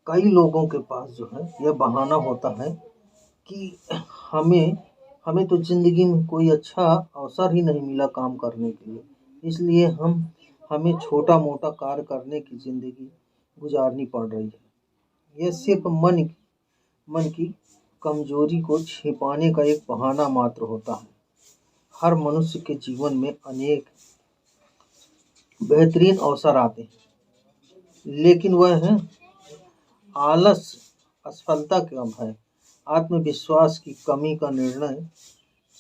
कई लोगों के पास जो है यह बहाना होता है कि हमें हमें तो ज़िंदगी में कोई अच्छा अवसर ही नहीं मिला काम करने के लिए, इसलिए हमें छोटा-मोटा कार्य करने की ज़िंदगी गुज़ारनी पड़ रही है। यह सिर्फ़ मन की कमज़ोरी को छिपाने का एक बहाना मात्र होता है। हर मनुष्य के जीवन में अनेक बेहतरीन अवसर आते हैं, लेकिन वह आलस, असफलता का भय, आत्मविश्वास की कमी का निर्णय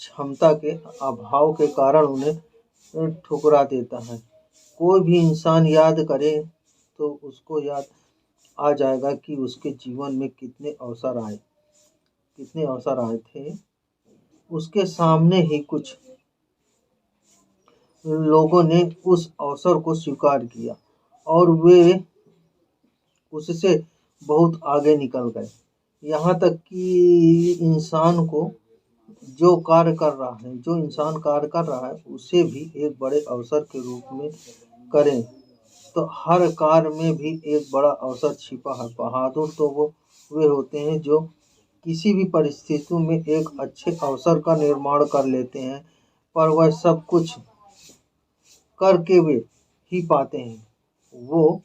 क्षमता के अभाव के कारण उन्हें ठुकरा देता है। कोई भी इंसान याद करे तो उसको याद आ जाएगा कि उसके जीवन में कितने अवसर आए थे। उसके सामने ही कुछ लोगों ने उस अवसर को स्वीकार किया और वे उससे बहुत आगे निकल गए। यहाँ तक कि जो इंसान कार्य कर रहा है उसे भी एक बड़े अवसर के रूप में करें तो हर कार्य में भी एक बड़ा अवसर छिपा है। बहादुर तो वे होते हैं जो किसी भी परिस्थिति में एक अच्छे अवसर का निर्माण कर लेते हैं, पर वह सब कुछ करके वे ही पाते हैं। वो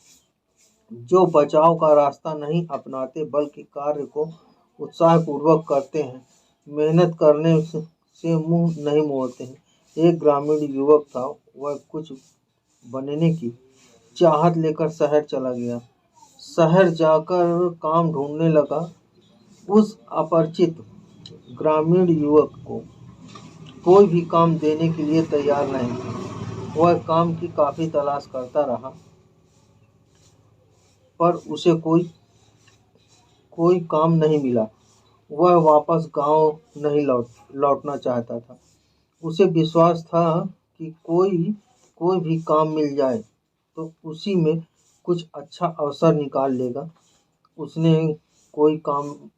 जो बचाव का रास्ता नहीं अपनाते बल्कि कार्य को उत्साहपूर्वक करते हैं, मेहनत करने से मुंह नहीं मोड़ते हैं। एक ग्रामीण युवक था, वह कुछ बनने की चाहत लेकर शहर चला गया। शहर जाकर काम ढूंढने लगा। उस अपरिचित ग्रामीण युवक को कोई भी काम देने के लिए तैयार नहीं था। वह काम की काफ़ी तलाश करता रहा, पर उसे कोई काम नहीं मिला। वह वापस गांव नहीं लौटना चाहता था। उसे विश्वास था कि कोई भी काम मिल जाए तो उसी में कुछ अच्छा अवसर निकाल लेगा।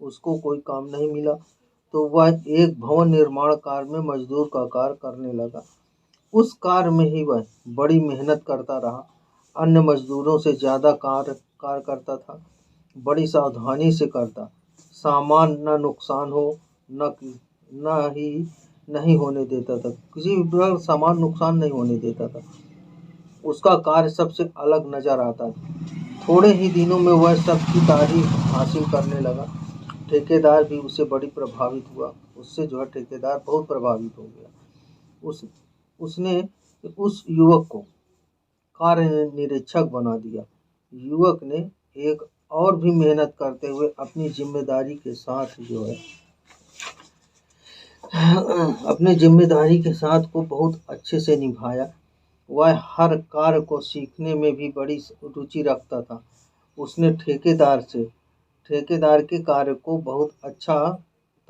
उसको कोई काम नहीं मिला तो वह एक भवन निर्माण कार्य में मजदूर का कार्य करने लगा। उस कार्य में ही वह बड़ी मेहनत करता रहा। अन्य मजदूरों से ज़्यादा कार्य करता था, बड़ी सावधानी से करता। सामान न नुकसान हो नहीं होने देता था। किसी भी प्रकार सामान नुकसान नहीं होने देता था। उसका कार्य सबसे अलग नजर आता था। थोड़े ही दिनों में वह सबकी तारीफ हासिल करने लगा। ठेकेदार भी उससे जो है ठेकेदार बहुत प्रभावित हो गया। उसने उस युवक को कार्य निरीक्षक बना दिया। युवक ने एक और भी मेहनत करते हुए अपनी जिम्मेदारी के साथ को बहुत अच्छे से निभाया। वह हर कार्य को सीखने में भी बड़ी रुचि रखता था। उसने ठेकेदार के कार्य को बहुत अच्छा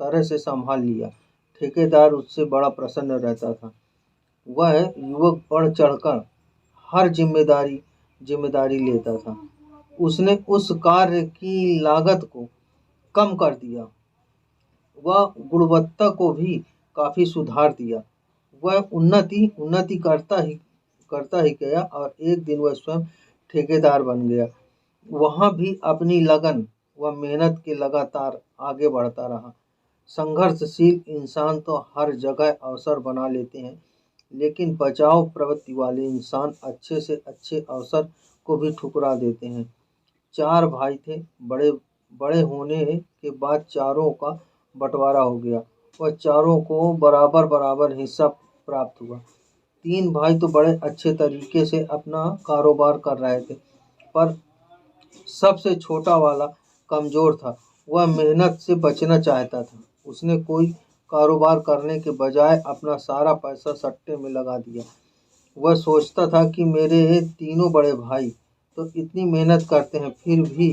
तरह से संभाल लिया। ठेकेदार उससे बड़ा प्रसन्न रहता था। वह युवक बढ़ चढ़कर हर जिम्मेदारी लेता था। उसने उस कार्य की लागत को कम कर दिया। वह गुणवत्ता को भी काफ़ी सुधार दिया। वह उन्नति करता ही गया और एक दिन वह स्वयं ठेकेदार बन गया। वहाँ भी अपनी लगन व मेहनत के लगातार आगे बढ़ता रहा। संघर्षशील इंसान तो हर जगह अवसर बना लेते हैं, लेकिन बचाव प्रवृत्ति वाले इंसान अच्छे से अच्छे अवसर को भी ठुकरा देते हैं। 4 भाई थे। बड़े होने के बाद चारों का बंटवारा हो गया। वह चारों को बराबर हिस्सा प्राप्त हुआ। 3 भाई तो बड़े अच्छे तरीके से अपना कारोबार कर रहे थे, पर सबसे छोटा वाला कमज़ोर था। वह मेहनत से बचना चाहता था। उसने कोई कारोबार करने के बजाय अपना सारा पैसा सट्टे में लगा दिया। वह सोचता था कि मेरे तीनों बड़े भाई तो इतनी मेहनत करते हैं, फिर भी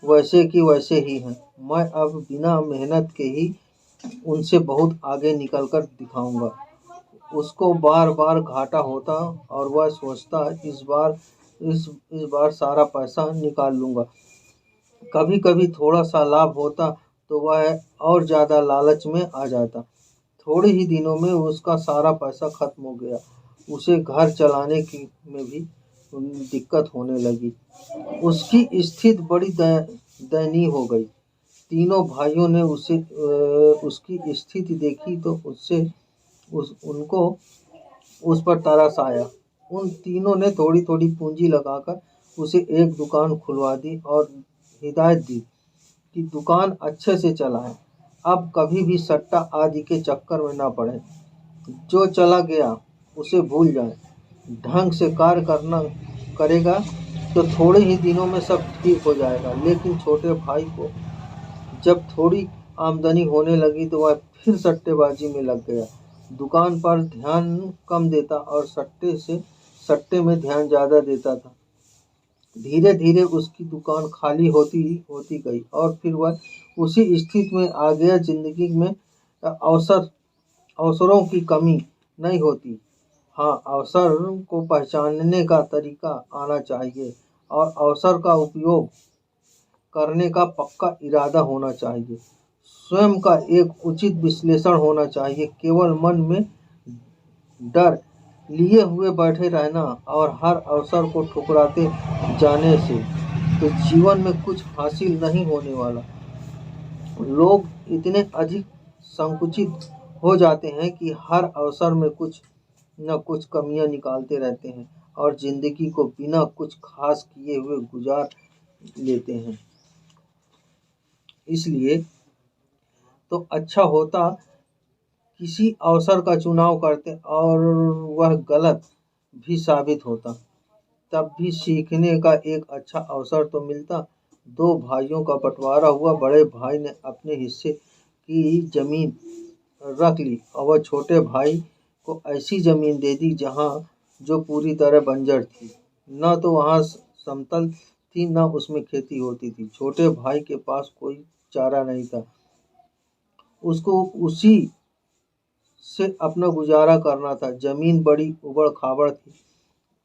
वैसे की वैसे ही हैं। मैं अब बिना मेहनत के ही उनसे बहुत आगे निकल कर दिखाऊंगा। उसको बार घाटा होता और वह सोचता इस बार सारा पैसा निकाल लूँगा। कभी कभी थोड़ा सा लाभ होता तो वह और ज़्यादा लालच में आ जाता। थोड़े ही दिनों में उसका सारा पैसा खत्म हो गया। उसे घर चलाने में भी दिक्कत होने लगी। उसकी स्थिति दयनीय हो गई। तीनों भाइयों ने उसकी स्थिति देखी तो उससे उस उनको उस पर तरस आया। उन तीनों ने थोड़ी थोड़ी पूंजी लगाकर उसे एक दुकान खुलवा दी और हिदायत दी कि दुकान अच्छे से चलाए, अब कभी भी सट्टा आदि के चक्कर में ना पड़े। जो चला गया उसे भूल जाए, ढंग से कार्य करना करेगा तो थोड़े ही दिनों में सब ठीक हो जाएगा। लेकिन छोटे भाई को जब थोड़ी आमदनी होने लगी तो वह फिर सट्टेबाजी में लग गया। दुकान पर ध्यान कम देता और सट्टे में ध्यान ज़्यादा देता था। धीरे धीरे उसकी दुकान खाली होती होती गई और फिर वह उसी स्थिति में आ गया। जिंदगी में अवसरों की कमी नहीं होती। हाँ, अवसर को पहचानने का तरीका आना चाहिए और अवसर का उपयोग करने का पक्का इरादा होना चाहिए। स्वयं का एक उचित विश्लेषण होना चाहिए। केवल मन में डर लिए हुए बैठे रहना और हर अवसर को ठुकराते जाने से तो जीवन में कुछ हासिल नहीं होने वाला। लोग इतने अधिक संकुचित हो जाते हैं कि हर अवसर में कुछ न कुछ कमियां निकालते रहते हैं और जिंदगी को बिना कुछ खास किए हुए गुजार लेते हैं। इसलिए तो अच्छा होता किसी अवसर का चुनाव करते और वह गलत भी साबित होता, तब भी सीखने का एक अच्छा अवसर तो मिलता। दो भाइयों का बंटवारा हुआ। बड़े भाई ने अपने हिस्से की जमीन रख ली और वह छोटे भाई को ऐसी जमीन दे दी जहाँ जो पूरी तरह बंजर थी। न तो वहाँ समतल थी न उसमें खेती होती थी। छोटे भाई के पास कोई चारा नहीं था, उसको उसी से अपना गुजारा करना था। जमीन बड़ी उबड़ खाबड़ थी,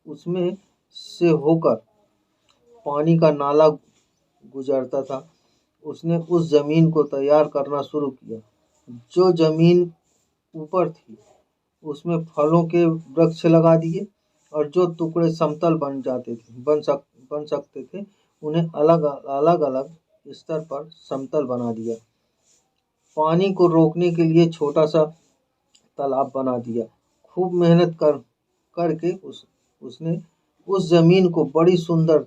उसमें से होकर पानी का नाला गुजरता था। उसने उस जमीन को तैयार करना शुरू किया। जो जमीन ऊपर थी उसमें फलों के वृक्ष लगा दिए और जो टुकड़े समतल बन सकते थे उन्हें अलग अलग अलग स्तर पर समतल बना दिया। पानी को रोकने के लिए छोटा सा तालाब बना दिया। खूब मेहनत करके उसने उस जमीन को बड़ी सुंदर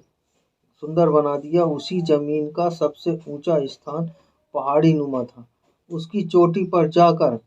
सुंदर बना दिया। उसी जमीन का सबसे ऊंचा स्थान पहाड़ी नुमा था। उसकी चोटी पर जाकर